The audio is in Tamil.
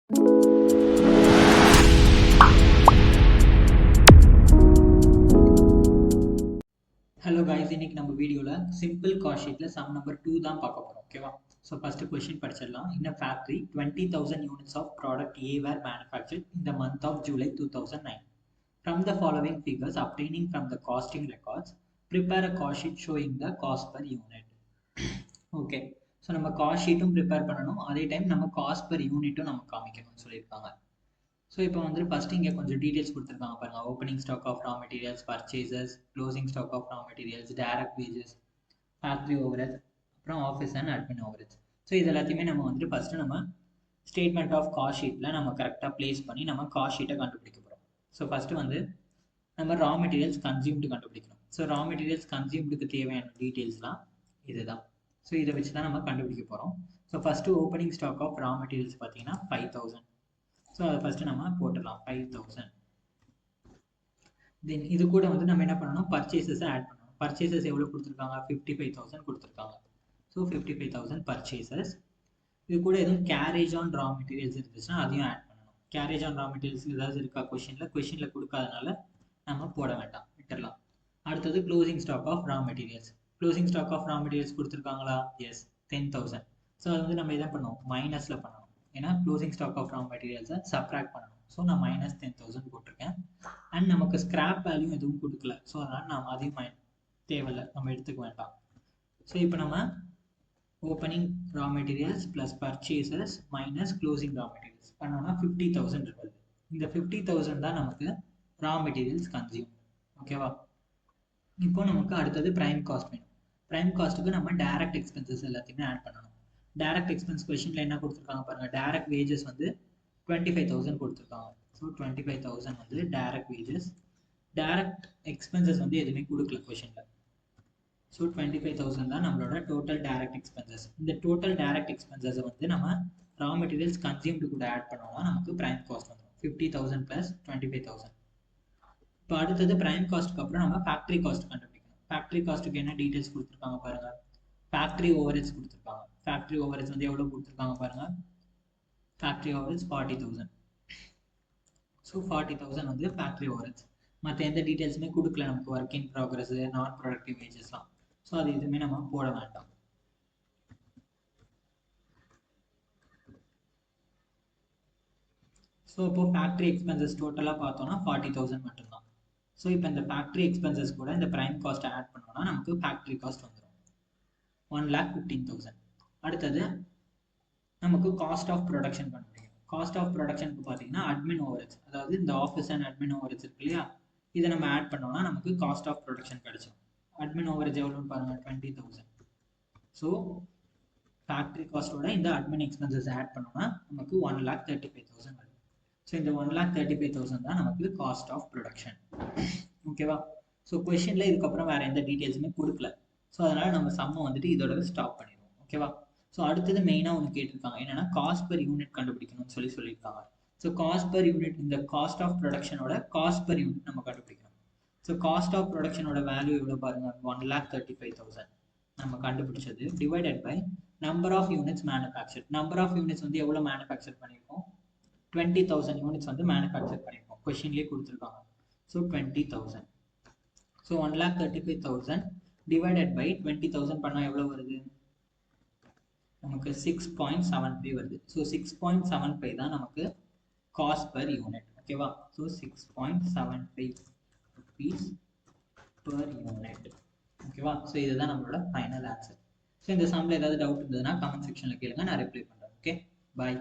ஹலோ கைஸ், இன்னைக்கு நம்ம வீடியோவில் சிம்பிள் காஸ்ட் ஷீட்டில் சம் நம்பர் 2 தான் பார்க்க போகிறோம். ஓகேவா? ஸோ ஃபஸ்ட்டு கொஸ்டின் படிச்சிடலாம். In a factory 20,000 units of product A were manufactured in the month of July 2009. From the following figures obtaining from the costing records, prepare a cost sheet showing the cost per unit. Okay, so நம்ம காஸ்ட் ஷீட்டும் ப்ரிப்பேர் பண்ணணும், அதே டைம் நம்ம காஸ்ட் பர் யூனிட்டும் நம்ம காமிக்கணும்னு சொல்லியிருக்காங்க. ஸோ இப்போ வந்து ஃபஸ்ட்டு இங்கே கொஞ்சம் டீட்டெயில்ஸ் கொடுத்துருக்காங்க பாருங்கள். Opening stock of raw materials, purchases, closing stock of raw materials, direct wages, factory overheads, அப்புறம் office and admin overheads. So இது எல்லாத்தையுமே நம்ம வந்துட்டு ஃபஸ்ட்டு நம்ம ஸ்டேட்மெண்ட் ஆஃப் காஸ்ட் ஷீட்டில் நம்ம கரெக்டாக ப்ளேஸ் பண்ணி நம்ம காஸ்ட் ஷீட்டை கண்டுபிடிக்க போகிறோம். ஸோ ஃபஸ்ட்டு வந்து நம்ம ரா மெட்டீரியல்ஸ் கன்சியூம்டு கண்டுபிடிக்கணும். ஸோ ரா மெட்டீரியல்ஸ் கன்சியூம்டுக்கு தேவையான டீட்டெயில்ஸ்லாம் இதுதான். ஸோ இதை வச்சு தான் நம்ம கண்டுபிடிக்க போகிறோம். So first opening stock of raw materials பார்த்தீங்கன்னா 5,000. ஸோ அதை ஃபஸ்ட்டு நம்ம போட்டுடலாம் 5,000. தென் இது கூட வந்து நம்ம என்ன பண்ணணும், பர்ச்சேசஸை ஆட் பண்ணணும். பர்ச்சேசஸ் எவ்வளோ கொடுத்துருக்காங்க, 55,000 கொடுத்துருக்காங்க. So 55,000 purchases. இது கூட எதுவும் கேரேஜ் ஆன் ரா மெட்டீரியல்ஸ் இருந்துச்சுன்னா அதையும் ஆட் பண்ணணும். கேரேஜ் ஆன் ரா மெட்டீரியல்ஸ் ஏதாவது இருக்கா கொஷினில் கொடுக்காதனால நம்ம போட வேண்டாம், விட்டுடலாம். அடுத்தது closing stock of raw materials. Closing stock of raw materials கொடுத்துருக்காங்களா? எஸ், 10,000. ஸோ அது வந்து நம்ம எதை பண்ணணும், மைனஸில் பண்ணணும். ஏன்னா க்ளோசிங் ஸ்டாக் ஆஃப் ரா மெட்டீரியல்ஸை சப்ராக்ட் பண்ணணும். ஸோ நான் -10,000 போட்டிருக்கேன். அண்ட் நமக்கு ஸ்கிராப் வேல்யூ எதுவும் கொடுக்கல, ஸோ அதனால் நம்ம அதையும் தேவையில்லை, நம்ம எடுத்துக்க வேண்டாம். ஸோ இப்போ நம்ம opening raw materials plus purchases minus closing raw materials பண்ணோம்னா 50,000 இருக்குது. இந்த 50,000 தான் நமக்கு ரா மெட்டீரியல்ஸ் கன்சியூம். ஓகேவா? இப்போ நமக்கு அடுத்தது ப்ரைம் காஸ்ட் வேணும். ப்ரைம் காஸ்ட்டுக்கு நம்ம டைரக்ட் எக்ஸ்பென்சஸ் எல்லாத்தையுமே ஆட் பண்ணணும். டைரக்ட் எக்ஸ்பென்ஸ் கொஷினில் என்ன கொடுத்துருக்காங்க பாருங்கள். டைரக்ட் வேஜஸ் வந்து 25,000 கொடுத்துருக்காங்க. ஸோ 25,000 வந்து டைரக்ட் வேஜஸ். டைரக்ட் எக்ஸ்பென்சஸ் வந்து எதுவுமே கொடுக்கல கொஷினில். ஸோ 25,000 தான் நம்மளோட டோட்டல் டைரக்ட் எக்ஸ்பென்சஸ். இந்த டோட்டல் டைரக்ட் எக்ஸ்பென்சஸை வந்து நம்ம ரா மெட்டீரியல்ஸ் கன்சியூம்டு கூட ஆட் பண்ணோம்னா நமக்கு ப்ரைம் காஸ்ட் வந்துடும் 50,000 ப்ளஸ் 25,000. இப்போ அடுத்தது ப்ரைம் காஸ்ட்டுக்கு அப்புறம் நம்ம ஃபேக்ட்ரி காஸ்ட் கண்டுபிடிக்கணும். ஃபேக்ட்ரி காஸ்ட்டுக்கு என்ன டீட்டெயில்ஸ் கொடுத்துருக்காங்க பாருங்கள். ஃபேக்ட்ரி ஓவர்ஹெட்ஸ் கொடுத்துருக்காங்க. ஃபேக்ட்ரி ஓவர்ஹெட்ஸ் வந்து எவ்வளோ கொடுத்துருக்காங்க பாருங்கள். Factory overheads 40,000. ஸோ 40,000 வந்து ஃபேக்ட்ரி ஓவர்ஹெட்ஸ். மற்ற எந்த டீட்டெயில்ஸுமே கொடுக்கல நமக்கு, ஒர்க் இன் ப்ராக்ரஸ், நான் ப்ரொடக்டிவ் வேஜஸ்லாம். ஸோ அது எதுவுமே நம்ம போட வேண்டாம். ஸோ இப்போது ஃபேக்ட்ரி எக்ஸ்பென்சஸ் டோட்டலாக பார்த்தோன்னா 40,000 மட்டும்தான். ஸோ இப்போ இந்த ஃபேக்ட்ரி எக்ஸ்பென்சஸ் கூட இந்த ப்ரைம் காஸ்ட்டை ஆட் பண்ணோம்னா நமக்கு ஃபேக்ட்ரி காஸ்ட் வந்துடும் 1,15,000. அடுத்தது நமக்கு காஸ்ட் ஆஃப் ப்ரொடக்ஷன் கண்டுபிடிக்கணும். காஸ்ட் ஆஃப் ப்ரொடக்ஷனுக்கு பார்த்தீங்கன்னா அட்மின் ஓவர்ஹெட்ஸ், அதாவது இந்த ஆஃபீஸ் அண்ட் அட்மின் ஓவர்ஹெட்ஸ் இருக்கு இல்லையா, இதை நம்ம ஆட் பண்ணோம்னா நமக்கு காஸ்ட் ஆஃப் ப்ரொடக்ஷன் கிடைச்சிடும். அட்மின் ஓவர்ஹெட்ஸ் எவ்வளோன்னு பாருங்கள், 20,000. ஸோ ஃபேக்ட்ரி காஸ்ட்டோட இந்த அட்மின் எக்ஸ்பென்சஸ் ஆட் பண்ணோம்னா நமக்கு 1,35,000 வரும். ஸோ இந்த 1,35,000 தான் நமக்கு காஸ்ட் ஆஃப் ப்ரொடக்ஷன். ஓகேவா? ஸோ கொஷினில் இதுக்கப்புறம் வேறு எந்த டீட்டெயில்ஸுமே கொடுக்கல. ஸோ அதனால் நம்ம சம்மை வந்துட்டு இதோட ஸ்டாப் பண்ணிடுவோம். ஓகேவா? ஸோ அடுத்தது மெயினாக ஒன்று கேட்டிருக்காங்க, என்னென்னா காஸ்ட் பர் யூனிட் கண்டுபிடிக்கணும்னு சொல்லியிருக்காங்க. ஸோ காஸ்ட் பர் யூனிட், இந்த காஸ்ட் ஆஃப் ப்ரொடக்ஷனோட காஸ்ட் பர் யூனிட் நம்ம கண்டுபிடிக்கணும். ஸோ காஸ்ட் ஆஃப் ப்ரொடக்ஷனோட வேல்யூ எவ்வளோ பாருங்கள், 1,35,000 நம்ம கண்டுபிடிச்சது divided by number of units manufacture. Number of units வந்து எவ்வளோ மேனுஃபேக்சர் பண்ணியிருக்கோம், 20,000 யூனிட்ஸ் வந்து மேனுஃபேக்சர் பண்ணியிருக்கோம். கொஷின்லேயே கொடுத்துருக்காங்க. ஸோ 20,000. ஸோ 1,35,000 டிவைடட் பை 20,000 பண்ணால் எவ்வளோ வருது, நமக்கு 6.75 வருது. ஸோ 6.75 தான் நமக்கு காஸ்ட் பர் யூனிட். ஓகேவா? So 6.75 rupees per unit. ஓகேவா? ஸோ இதுதான் நம்மளோட ஃபைனல் ஆன்சர். ஸோ இந்த சம்மில் ஏதாவது டவுட் இருந்ததுன்னா கமெண்ட் செக்ஷனில் கேளுங்க, நான் ரிப்ளை பண்ணுறேன். ஓகே, பாய்.